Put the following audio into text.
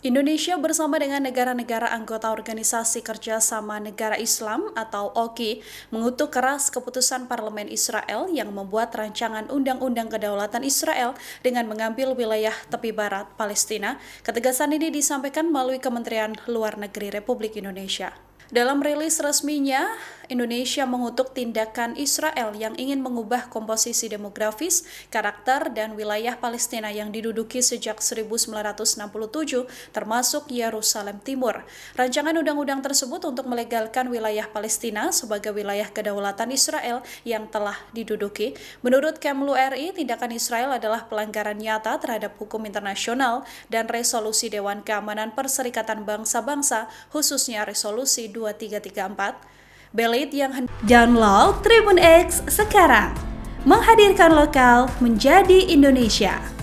Indonesia bersama dengan negara-negara anggota Organisasi Kerjasama Negara Islam atau OKI mengutuk keras keputusan Parlemen Israel yang membuat rancangan Undang-Undang Kedaulatan Israel dengan mengambil wilayah tepi barat Palestina. Ketegasan ini disampaikan melalui Kementerian Luar Negeri Republik Indonesia. Dalam rilis resminya, Indonesia mengutuk tindakan Israel yang ingin mengubah komposisi demografis, karakter, dan wilayah Palestina yang diduduki sejak 1967, termasuk Yerusalem Timur. Rancangan undang-undang tersebut untuk melegalkan wilayah Palestina sebagai wilayah kedaulatan Israel yang telah diduduki. Menurut Kemlu RI, tindakan Israel adalah pelanggaran nyata terhadap hukum internasional dan resolusi Dewan Keamanan Perserikatan Bangsa-Bangsa, khususnya resolusi 2334. Belit yang download Tribun X sekarang, menghadirkan lokal menjadi Indonesia.